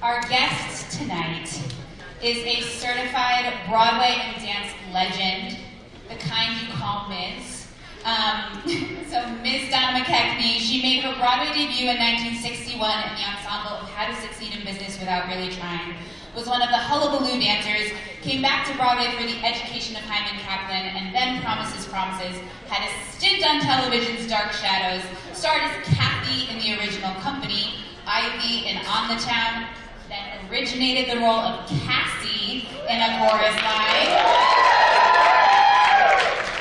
Our guest tonight is a certified Broadway and dance legend, the kind you call Ms. So Ms. Donna McKechnie, she made her Broadway debut in 1961 in the ensemble of How to Succeed in Business Without Really Trying, was one of the Hullabaloo dancers, came back to Broadway for The Education of Hyman Kaplan, and then Promises, Promises, had a stint on television's Dark Shadows, starred as Kathy in the original Company, Ivy in On the Town, then originated the role of Cassie in A Chorus Line,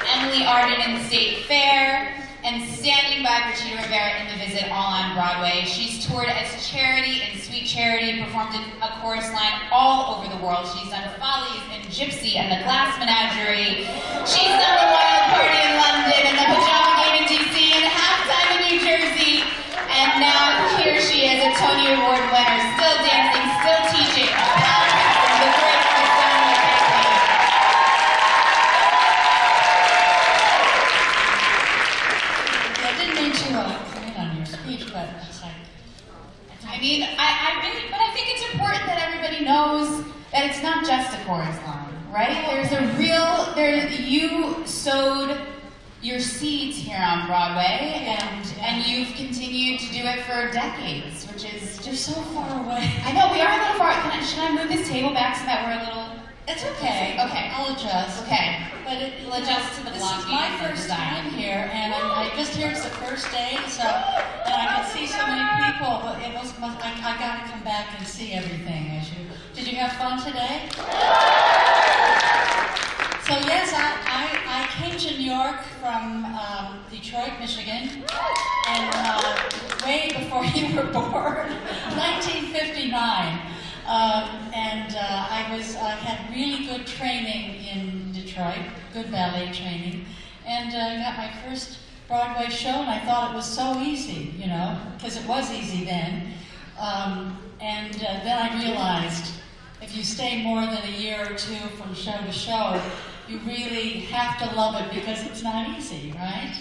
Emily Arden in State Fair, and standing by for Cheetah Rivera in The Visit, all on Broadway. She's toured as Charity in Sweet Charity, performed in A Chorus Line all over the world. She's done Follies and Gypsy and The Glass Menagerie. She's done The Wild Party in London and The Pajama Game in DC and Halftime in New Jersey. And now here she is, a Tony Award winner, still dancing, still teaching. The great Miss Donna McKechnie. I didn't mean to come in on your speech, but it's like... I think it's important that everybody knows that it's not just a chorus line, right? You sowed your seeds here on Broadway, and you've continued to do it for decades, which is just so far away. I know, we are a little far. Should I move this table back so that we're a little... It's okay. Okay. I'll adjust. Okay. But we'll adjust to the this blocking. This is my first time here, and I just hear it's the first day, so, and I can see so many people, but I got to come back and see everything. Did you have fun today? So yes, I came to New York from Detroit, Michigan, and way before you were born, 1959. I had really good training in Detroit, good ballet training, and got my first Broadway show, and I thought it was so easy, you know, because it was easy then. Then I realized if you stay more than a year or two from show to show, you really have to love it because it's not easy, right?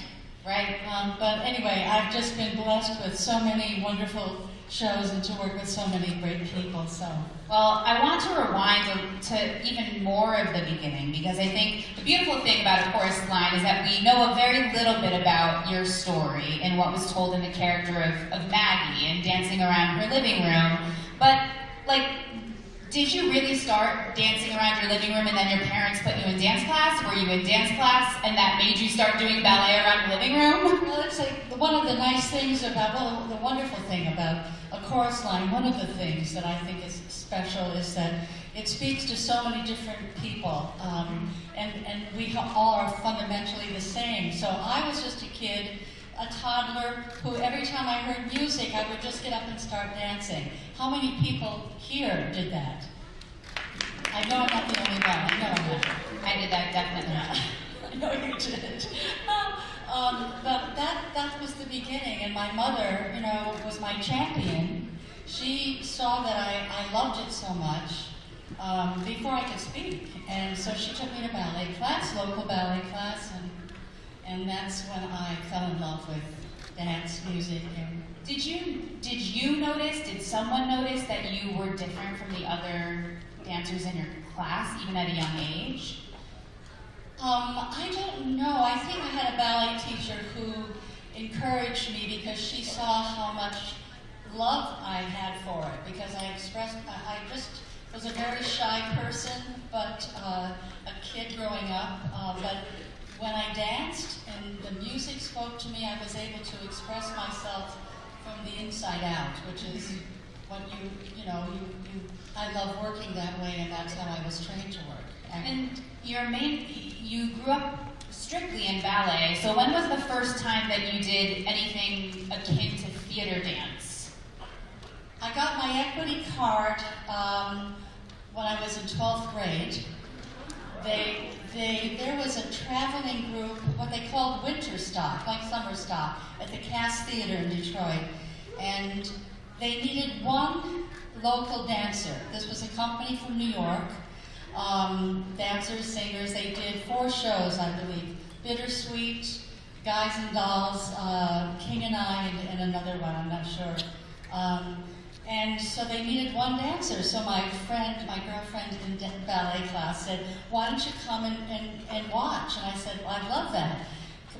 Right. But anyway, I've just been blessed with so many wonderful shows and to work with so many great people. So, well, I want to rewind to even more of the beginning, because I think the beautiful thing about A Chorus Line is that we know a very little bit about your story and what was told in the character of Maggie and dancing around her living room. But, did you really start dancing around your living room and then your parents put you in dance class? Were you in dance class and that made you start doing ballet around the living room? Well, it's one of the nice things about, the wonderful thing about A Chorus Line, one of the things that I think is special is that it speaks to so many different people, and we all are fundamentally the same. So I was just a kid, a toddler, who every time I heard music, I would just get up and start dancing. How many people here did that? I know I'm not the only one. I know I'm not. I did that, definitely. I know you did. But that was the beginning, and my mother, you know, was my champion. She saw that I loved it so much before I could speak, and so she took me to ballet class, local ballet class, and that's when I fell in love with dance, music, and... Did you notice, did someone notice that you were different from the other dancers in your class, even at a young age? I don't know. I think I had a ballet teacher who encouraged me because she saw how much love I had for it, because I just was a very shy person, but a kid growing up, but when I danced and the music spoke to me, I was able to express myself from the inside out, which is what I love working that way, and that's how I was trained to work. And you grew up strictly in ballet, so when was the first time that you did anything akin to theater dance? I got my equity card when I was in 12th grade. There was a traveling group, what they called winter stock, like summer stock, at the Cass Theater in Detroit. And they needed one local dancer. This was a company from New York. Dancers, singers, they did 4 shows, I believe. Bittersweet, Guys and Dolls, King and I, and another one, I'm not sure. And so they needed one dancer. So my girlfriend in ballet class said, why don't you come and watch? And I said, well, I'd love that.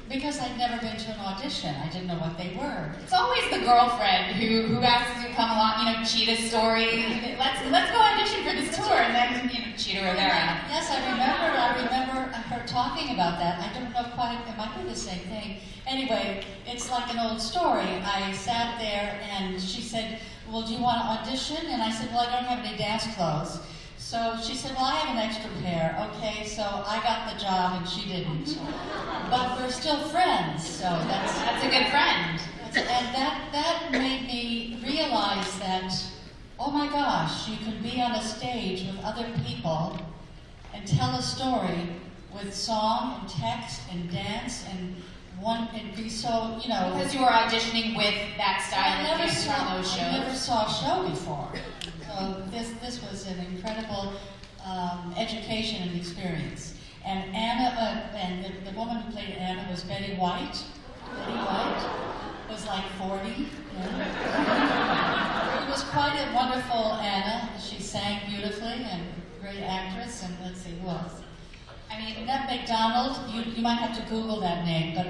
Because I'd never been to an audition. I didn't know what they were. It's always the girlfriend who asks you to come along, Cheetah story. Let's go audition for this tour, and then, Cheetah Rivera. Yes, I remember her talking about that. I don't know quite, it might be the same thing. Anyway, it's like an old story. I sat there and she said, well, do you want to audition? And I said, well, I don't have any dance clothes. So she said, well, I have an extra pair. Okay, so I got the job and she didn't. But we're still friends, so that's a good friend. And that made me realize that, oh my gosh, you can be on a stage with other people and tell a story with song and text and dance and be so, Because you were auditioning with that style of dance from those shows. I never saw a show before. So this was an incredible education and experience. And Anna, and the woman who played Anna was Betty White. Betty White was like 40. It was quite a wonderful Anna. She sang beautifully and great actress. And let's see, who else? Annette McDonald, you might have to Google that name, but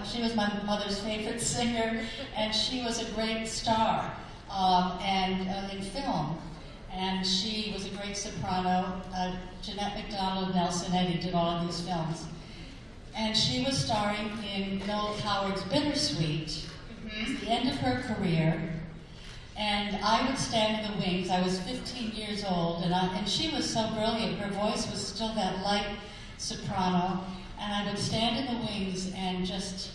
she was my mother's favorite singer, and she was a great star in film. And she was a great soprano. Jeanette MacDonald, Nelson Eddy did all of these films. And she was starring in Noel Coward's Bittersweet. It was the end of her career. And I would stand in the wings. I was 15 years old, and she was so brilliant. Her voice was still that light soprano. And I would stand in the wings and just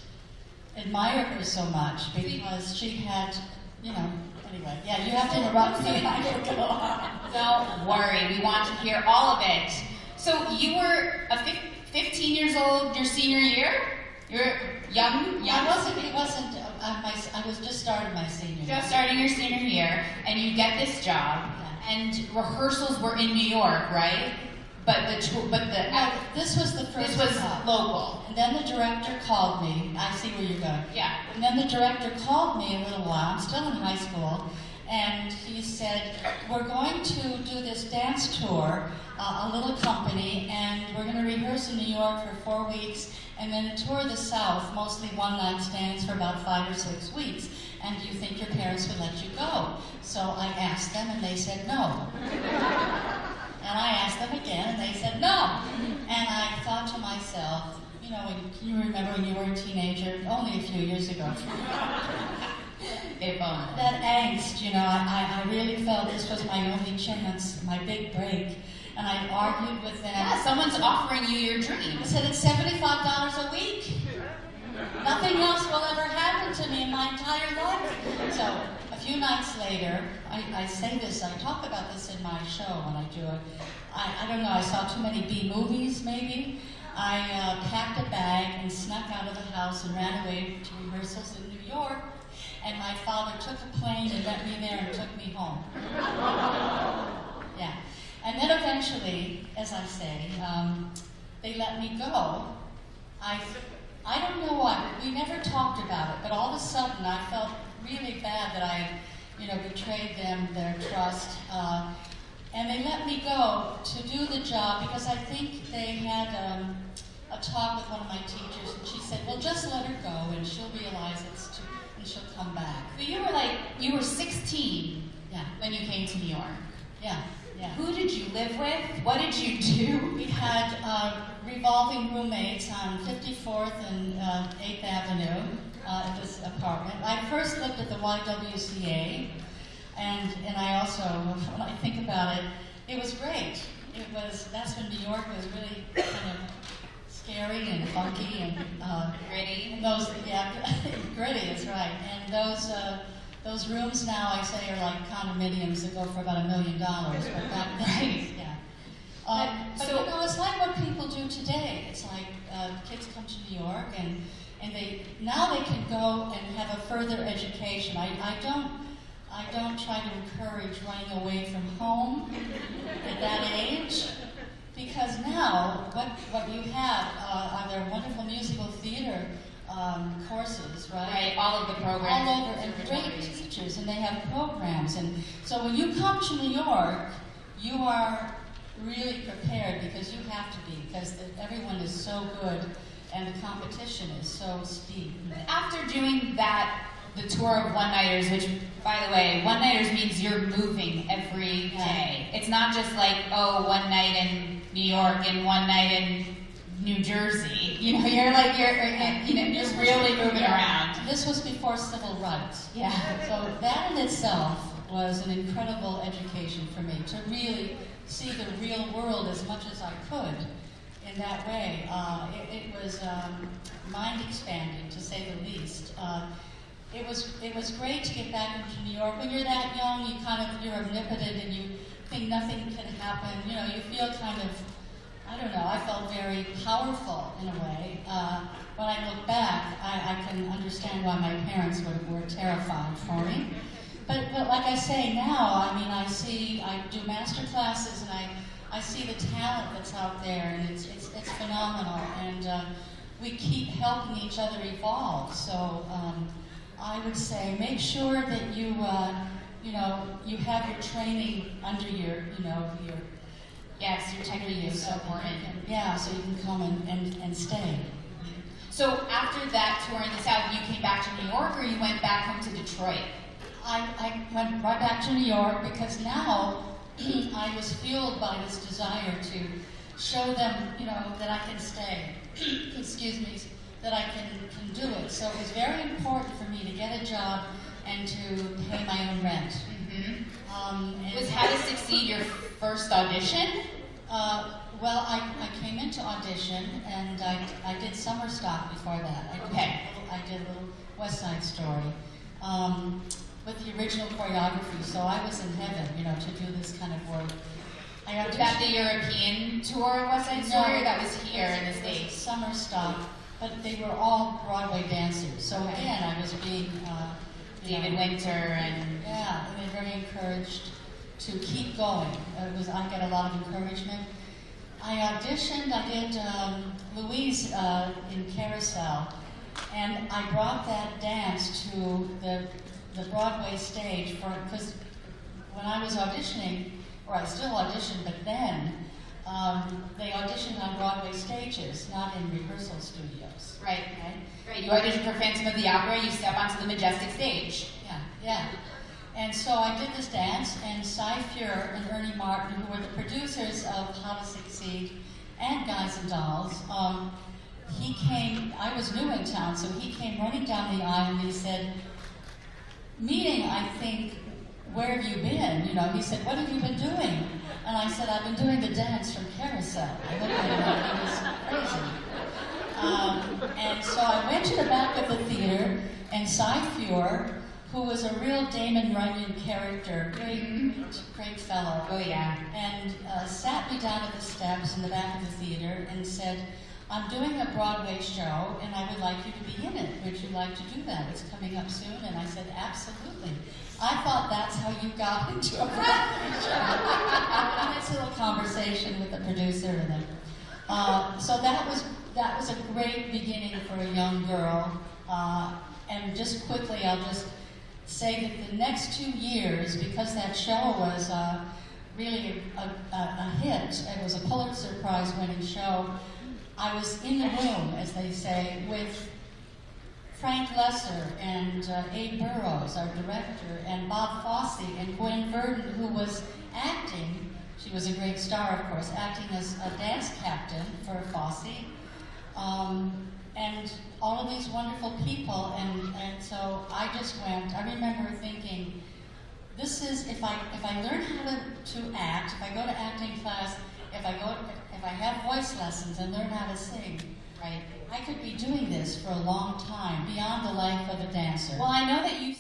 admire her so much because she had, anyway. Yeah, you have to interrupt me. I will go on. Don't worry, we want to hear all of it. So you were 15 years old your senior year? You're young? I was just starting my senior year. Just starting your senior year, and you get this job, and rehearsals were in New York, right? This was the first. This was job. local. And then the director called me. I see where you're going. Yeah. And then the director called me a little while. I'm still in high school, and he said, "We're going to do this dance tour, a little company, and we're going to rehearse in New York for 4 weeks, and then tour the South, mostly one-night stands for about 5 or 6 weeks. And do you think your parents would let you go?" So I asked them, and they said no. And I asked them again, and they said no. And I thought to myself, can you remember when you were a teenager, only a few years ago? That angst, I really felt this was my only chance, my big break. And I argued with them. Yeah, someone's offering you your dream. I said, it's $75 a week. Nothing else will ever happen to me in my entire life. So a few nights later, I say this, I talk about this in my show when I do it. I don't know, I saw too many B movies maybe. I packed a bag and snuck out of the house and ran away to rehearsals in New York. And my father took a plane and met me there and took me home. Yeah. And then eventually, as I say, they let me go. I don't know why, we never talked about it, but all of a sudden I felt really bad that I, betrayed them, their trust. And they let me go to do the job because I think they had a talk with one of my teachers, and she said, well, just let her go and she'll realize and she'll come back. So you were 16 when you came to New York. Yeah. Yeah. Who did you live with? What did you do? We had revolving roommates on 54th and 8th Avenue at this apartment. I first lived at the YWCA, and I also, when I think about it, it was great. That's when New York was really kind of scary and funky and gritty. And gritty is right. And those rooms now, I say, are like condominiums that go for about $1 million. But back then, yeah. But it's like what people do today. It's like kids come to New York and now they can go and have a further education. I don't try to encourage running away from home at that age, because now what you have are there wonderful musical theater courses, right? Right, all of the programs. All over, and great teachers, and they have programs. And so when you come to New York, you are really prepared, because you have to be, because everyone is so good and the competition is so steep. After doing that, the tour of one-nighters, which, by the way, one-nighters means you're moving every day. It's not just like, oh, one night in New York and one night in New Jersey. You know, you're really moving around. This was before civil rights. Yeah. So that in itself was an incredible education for me, to really see the real world as much as I could in that way. It was mind-expanding, to say the least. It was great to get back into New York. When you're that young, you're omnipotent and you think nothing can happen. You know, you feel kind of, I don't know, I felt very powerful in a way. When I look back, I can understand why my parents were terrified for me. But like I say now, I mean, I do master classes, and I see the talent that's out there, and it's phenomenal. And we keep helping each other evolve. So I would say make sure that you have your training under your Yes, your technique is so important. Yeah, so you can come and stay. So after that tour in the South, you came back to New York, or you went back home to Detroit? I went right back to New York, because now I was fueled by this desire to show them, that I can stay. Excuse me, that I can do it. So it was very important for me to get a job and to pay my own rent. Mm-hmm. Was How to Succeed your first audition? Well, I came into audition, and I did Summer Stock before that. I did a little West Side Story with the original choreography, so I was in heaven, to do this kind of work. Was that the European tour of West Side Story, or that was here in the States? Summer Stock, but they were all Broadway dancers. So again, I was being David Winter and they're very encouraged to keep going. I get a lot of encouragement. I auditioned. I did Louise in Carousel, and I brought that dance to the Broadway stage because when I was auditioning, or I still audition, but then they auditioned on Broadway stages, not in rehearsal studios. Right. You auditioned for Phantom of the Opera, you step onto the majestic stage. Yeah. And so I did this dance, and Cy Fuhr and Ernie Martin, who were the producers of How to Succeed and Guys and Dolls, he came, I was new in town, so he came running down the aisle and he said, "Meeting, I think, where have you been?" He said, "What have you been doing?" And I said, "I've been doing the dance from Carousel." I looked at him like he was crazy. And so I went to the back of the theater, and Cy Fuhr, who was a real Damon Runyon character, great fellow. Oh yeah. And sat me down at the steps in the back of the theater and said, "I'm doing a Broadway show, and I would like you to be in it. Would you like to do that? It's coming up soon." And I said, "Absolutely." I thought that's how you got into a Broadway show. A nice little conversation with the producer, and then so that was a great beginning for a young girl. And just quickly, I'll just say that the next 2 years, because that show was really a hit, it was a Pulitzer Prize winning show, I was in the room, as they say, with Frank Lesser and Abe Burrows, our director, and Bob Fosse and Gwen Verdon, who was acting. She was a great star, of course, acting as a dance captain for Fosse. And all of these wonderful people, and so I just went. I remember thinking, this is, if I learn how to act, if I go to acting class, if I have voice lessons and learn how to sing, right, I could be doing this for a long time, beyond the life of a dancer. Well, I know that you